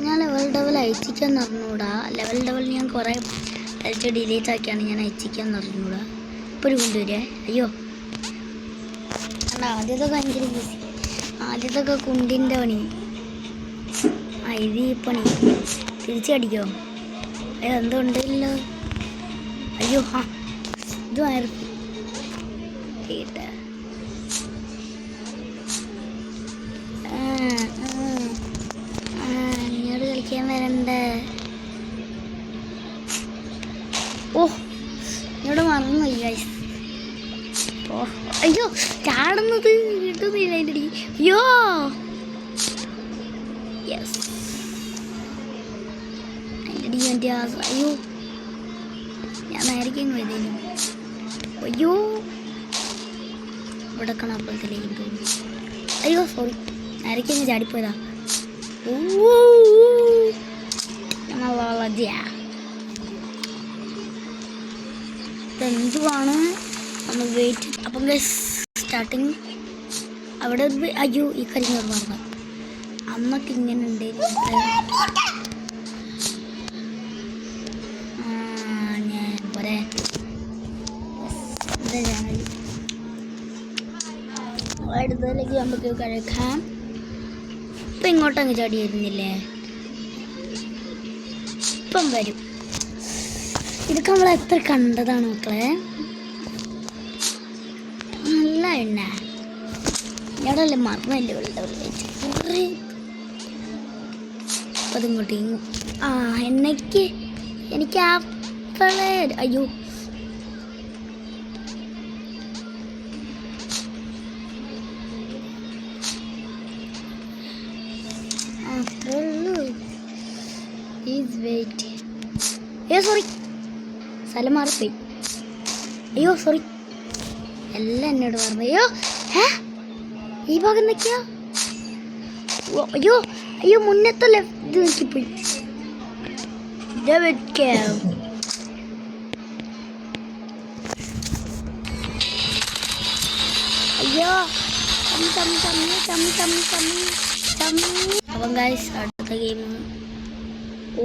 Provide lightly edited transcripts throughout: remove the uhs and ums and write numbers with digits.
ഞാൻ ലെവൽ അയച്ചിക്കാൻ അറിഞ്ഞൂടാ. ലെവൽ ഞാൻ കുറേ കളിച്ച് ഡിലീറ്റ് ആക്കിയാണ് ഞാൻ അയച്ചിക്കാൻ അറിഞ്ഞൂടാ. ഇപ്പോൾ ഒരു കൊണ്ടുവരേ. അയ്യോ അല്ല, ആദ്യത്തെ ഭയങ്കര ബിസി. ആദ്യത്തൊക്കെ കുണ്ടിൻ്റെ പണി. ഇത് ഈ പണി തിരിച്ചടിക്കോ? എന്തുണ്ടല്ലോ. അയ്യോ ഇത് കേട്ട ഇങ്ങോട്ട് കളിക്കാൻ വരണ്ടേ? ഓ ഇങ്ങോട്ട് മറന്നു ഗൈസ്. ഓ അയ്യോ ചാടുന്നത് കിട്ടുന്നില്ല അതിൻ്റെ അടി. അയ്യോ യെസ് അതിൻ്റെ അടി എൻ്റെ അയ്യോ ഞാൻ നേരേക്കും പോയതേനു. അയ്യോ ഇവിടെ കണപ്പുറത്തിലേക്ക് തോന്നി. അയ്യോ സോറി നേരേക്കും ചാടിപ്പോയതാ. എന്തുവാണ് ഒന്ന് വെയിറ്റ്. അപ്പം സ്റ്റാർട്ടിങ് അവിടെ അയ്യോ ഈ കരിഞ്ഞോട് മറന്നു. അന്നൊക്കെ ഇങ്ങനെ ഉണ്ട്. ഞാൻ പോരെ എന്താ ചാനൽ അടുത്തതിലേക്ക് നമുക്ക് കഴിക്കാം. ഇപ്പം ഇങ്ങോട്ടങ്ങ് ചാടി വരുന്നില്ലേ? ഇപ്പം വരും. ഇതൊക്കെ നമ്മൾ എത്ര കണ്ടതാണ് മക്കളെ. നല്ല എണ്ണ ഞടല്ലേ മറന്നല്ലേ കുറേ അപ്പം അതിങ്ങോട്ടേ എനിക്ക് ആപ്പിളെ അയ്യോ സോറി സ്ഥലം മാറിപ്പോയി. അയ്യോ സോറി എല്ലാം എന്നോട് പറഞ്ഞു. അയ്യോ ഈ ഭാഗം നിൽക്കുക. അയ്യോ അയ്യോ മുന്നത്തെ ഇത് നോക്കിപ്പോയി. അയ്യോ അപ്പം ഗൈസ് അടുത്ത ഗെയിം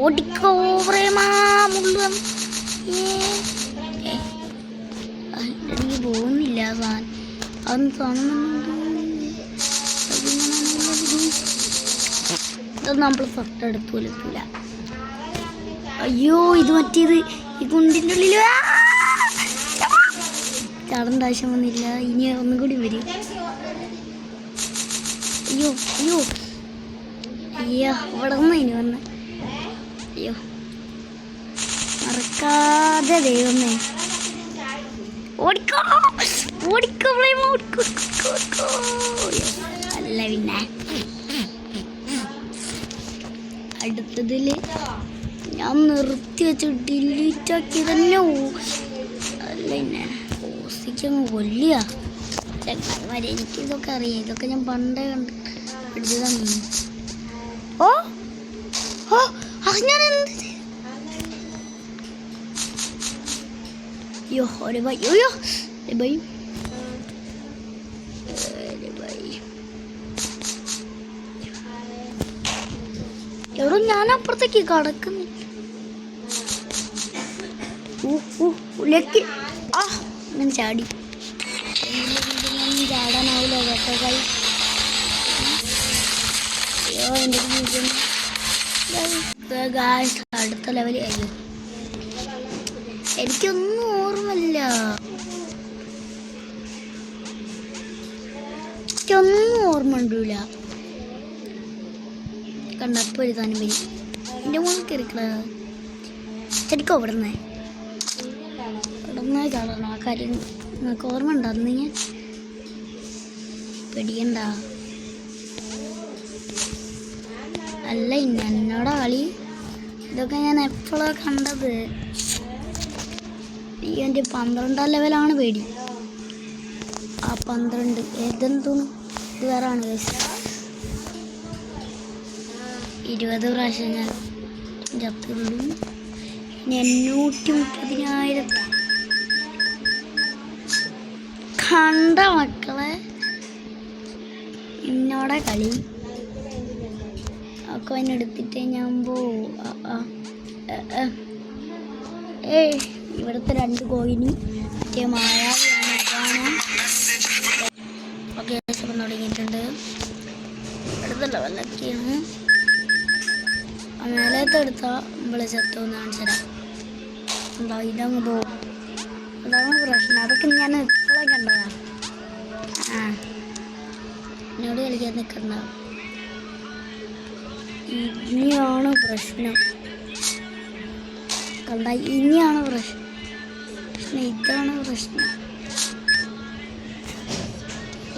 ഓടിക്കോ പ്രേമുള്ളം. എനിക്ക് പോകുന്നില്ല സാൻ അതൊന്നും കാണുന്നുണ്ട്. ഇതൊന്നും നമ്മൾ തൊട്ടടുത്ത് വിളിക്കില്ല. അയ്യോ ഇത് മറ്റേത് ഈ കുണ്ടിൻ്റെ ഉള്ളിൽ ചാടേണ്ട ആവശ്യം വന്നില്ല. ഇനി ഒന്നും കൂടി വരും. അയ്യോ അയ്യോ അയ്യോ അവിടെ നിന്ന് ഇനി വന്ന് അയ്യോ മറക്കാതെ ദൈവമേ ഓടിക്കോ ഓടിക്കോ ഓടിക്കോ. അല്ല പിന്നെ അടുത്തതിൽ ഞാൻ നിർത്തി വെച്ച് ഡിലീറ്റ് ആക്കി തന്നെ. അല്ല പിന്നെ ഓസിക്കങ്ങ് കൊല്ലുക ചങ്ങന്മാരെ. എനിക്കിതൊക്കെ അറിയാം. ഇതൊക്കെ ഞാൻ പണ്ടേ കണ്ട് പിടിച്ചതാണ്. ഓ ഓ ഞാൻ എന്ത് അയ്യോ ഒരു ബൈ. അയ്യോ ബൈ എവിടെ ഞാൻ അപ്പുറത്തേക്ക് കടക്കുന്നു. ഞാൻ ചാടി ചാടാനാവില്ല കേട്ടോ. അയ്യോ എൻ്റെ അടുത്ത ലെവല്. അയ്യോ എനിക്കൊന്നും ഓർമ്മയില്ല. എനിക്കൊന്നും ഓർമ്മ ഉണ്ടൂല. കണ്ടപ്പോൾ ഒരു താനും വരി എൻ്റെ മോൾക്ക് കയറിക്കട ശരിക്കും ഇവിടുന്ന് ചാടണം. ആ കാര്യം നിങ്ങൾക്ക് ഓർമ്മ ഉണ്ടോ? അന്ന് ഞാൻ പെടിയണ്ട. അല്ല എന്നോടാ കളി. ഇതൊക്കെ ഞാൻ എപ്പോഴാണ് കണ്ടത്. ഈ എൻ്റെ 12ാം ലെവലാണ് പേടി. ആ 12 ഏതെന്തോന്നു ഇത് വേറാണ്. 20 പ്രാവശ്യം ഞാൻ ചത്തുള്ളൂ. 830,000 കണ്ട മക്കളെ എന്നോടെ കളി. കോയിൻ എടുത്തിട്ട് ഞാൻ പോവും. ഇവിടുത്തെ 2 കോയിന് മറ്റേ മായാവിയാണ്. ഓക്കെ അപ്പം തുടങ്ങിയിട്ടുണ്ട്. അടുത്ത ലെവലൊക്കെയാണ്. മേലത്തെ എടുത്താൽ നമ്മൾ ചത്തോന്ന് കാണിച്ചരാം. എന്താ ഇതങ്ങ് പോവും. അതാണ് പ്രശ്നം. അതൊക്കെ ഞാൻ എപ്പോഴും കണ്ടതാണ്. എന്നോട് കളിക്കാൻ നിൽക്കണ്ട. ഇനിയാണ് പ്രശ്നം. കണ്ട ഇനിയാണ് പ്രശ്നം. ഇതാണ് പ്രശ്നം.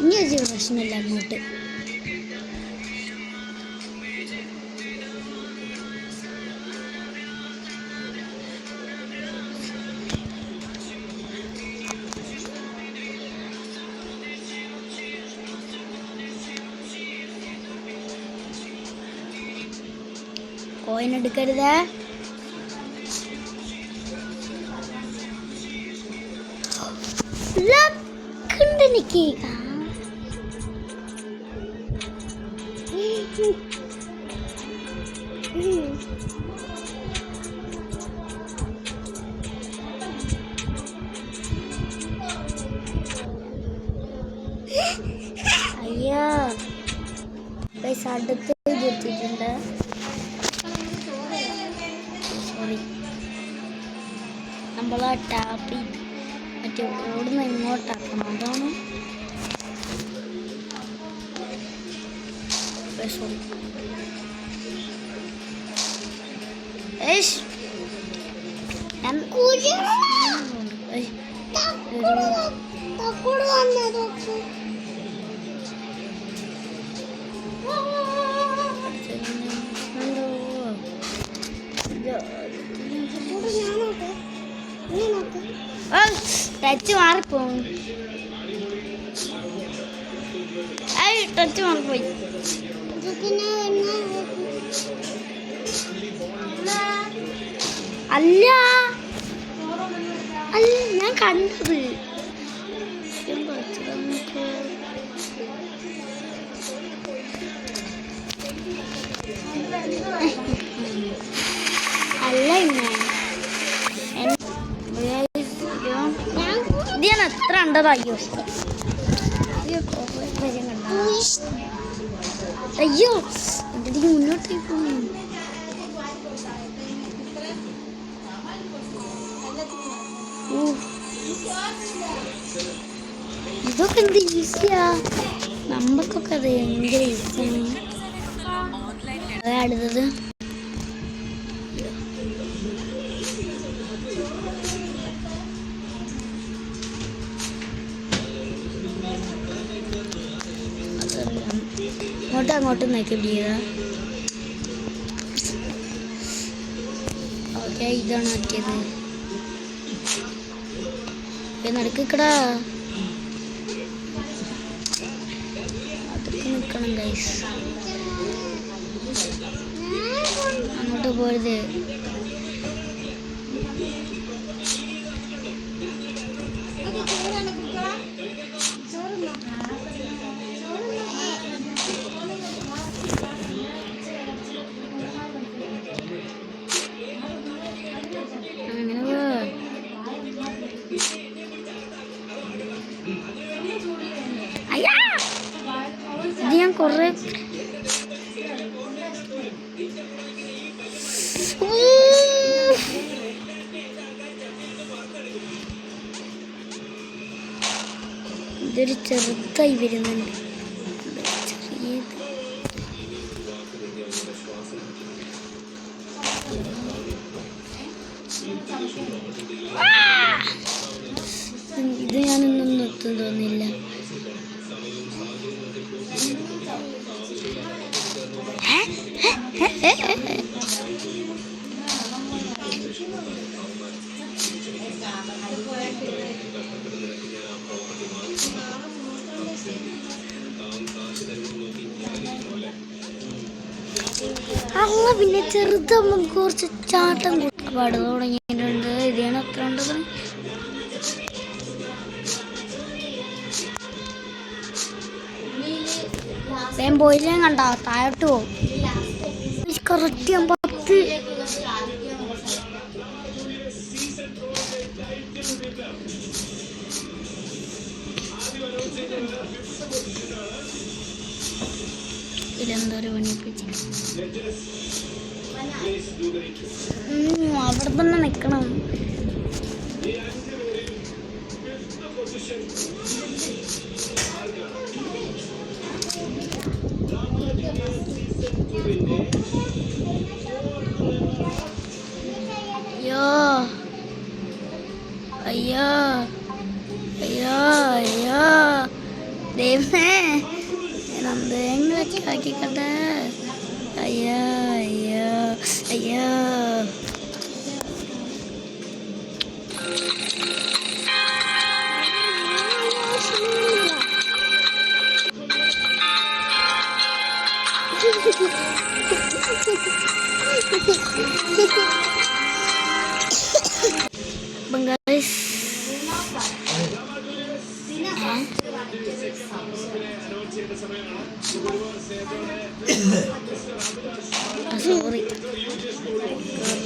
ഇനി ഒരു പ്രശ്നമില്ല അങ്ങോട്ട്. കോയിൻ എടുക്കരുത്. എനിക്ക് അയ്യോ പൈസ അടുത്ത് എത്തിയിട്ടുണ്ട്. സോറി, നമ്മളാ ടാപ്പ് ചെയ്ത് മറ്റേ ഓടുന്ന ഇങ്ങോട്ടാക്കണം. അതാണ് സോറി. ടച്ച് മാറിപ്പോവും. ടച്ച് മാറിപ്പോയി. അല്ല അല്ല ഞാൻ കണ്ടത്. അല്ല ഇത് ഞാൻ എത്ര ഉണ്ടതയ്യോ. അയ്യോ എൻ്റെ മുന്നോട്ടേക്ക് പോകുന്നു. ഇതൊക്കെ എന്ത് ഈസിയാ. നമുക്കൊക്കെ അത് ഭയങ്കര ഈസിയാണ്. അതാ അടുത്തത്. അങ്ങോട്ടും നോക്കിയിട്ട് ചെയ്താ ഓക്കെ. ഇതാണ് മറ്റേത്. നടക്കടാ. അതൊക്കെ നിൽക്കണം ഗൈസ്. അങ്ങോട്ട് പോയത്. ഞാൻ കുറേ ഇതൊരു ചെറുതായി വരുന്നുണ്ട്. ചെറിയത് ഇത് ഞാനൊന്നും നിർത്തും തോന്നില്ല. അല്ല പിന്നെ ചെറുതാകുമ്പോൾ കുറച്ച് ചാട്ടം പാട് തുടങ്ങിയിട്ടുണ്ട്. ഇതാണ് അത്ര ഉണ്ടത്. വേം പോയില്ലേ കണ്ട താഴോട്ട് പോകും. കറക്റ്റ് ഞാൻ 10. ഇതെന്തോരം പണിപ്പിച്ച് അവിടെ തന്നെ നിൽക്കണം. അയ്യോ അയ്യോ അയ്യോ അയ്യോ ദൈവമേ എന്തെങ്കിലും ആക്കിക്കട്ടെ. അയ്യോ അയ്യോ അയ്യോ സോറി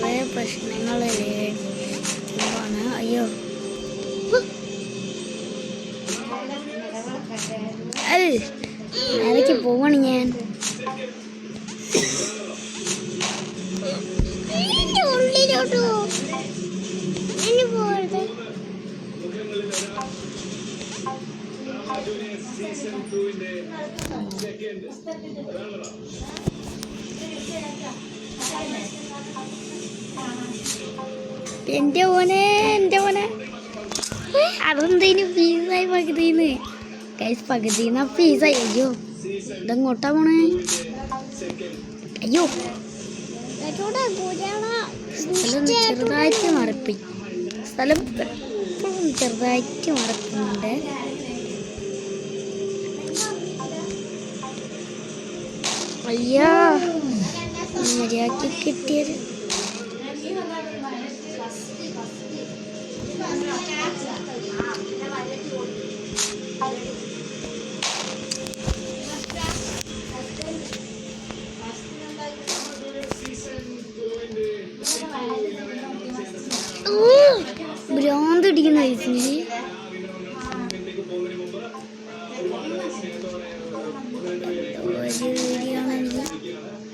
കുറേ പ്രശ്നങ്ങളില്ലേ. അയ്യോ നേരേക്ക് പോവാണ് ഞാൻ. ഉള്ളിലോട്ടോ ഇനി പോകരുത്. എന്റെ മോനെ അതെന്തേനു പീസായി പകുതിന്ന്. ഗൈസ് പകുതിന്ന് പീസായി. അയ്യോ ഇതെങ്ങോട്ടാ പോണേ? അയ്യോ സ്ഥലം ചെറുതായിട്ട് മറപ്പി. സ്ഥലം എപ്പോഴും ചെറുതായിട്ട് മറക്കുന്നുണ്ട്. അയ്യോ മര്യാദക്ക് കിട്ടിയത്. ഭ്രാന്ത് പിടിക്കുന്ന വയസ്സിന്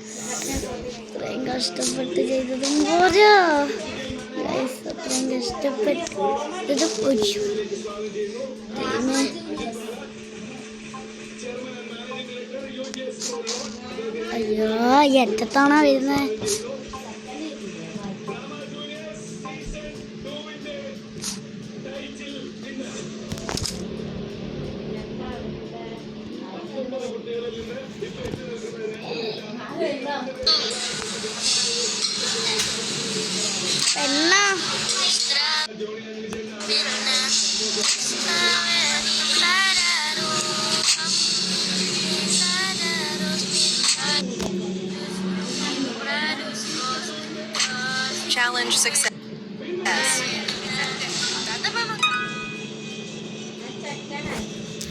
അത്രയും കഷ്ടപ്പെട്ട് ചെയ്തതും പോരാ. അത്രയും കഷ്ടപ്പെട്ടത് പോയി. അയ്യോ എറ്റത്താണോ വരുന്നത്? എന്നാ challenge success.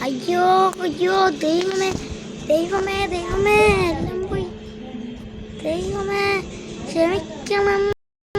അയ്യോ അയ്യോ ദൈവമേ ദൈവമേ ദൈവമേ എല്ലാം പോയി. ദൈവമേ ക്ഷമിക്കണം.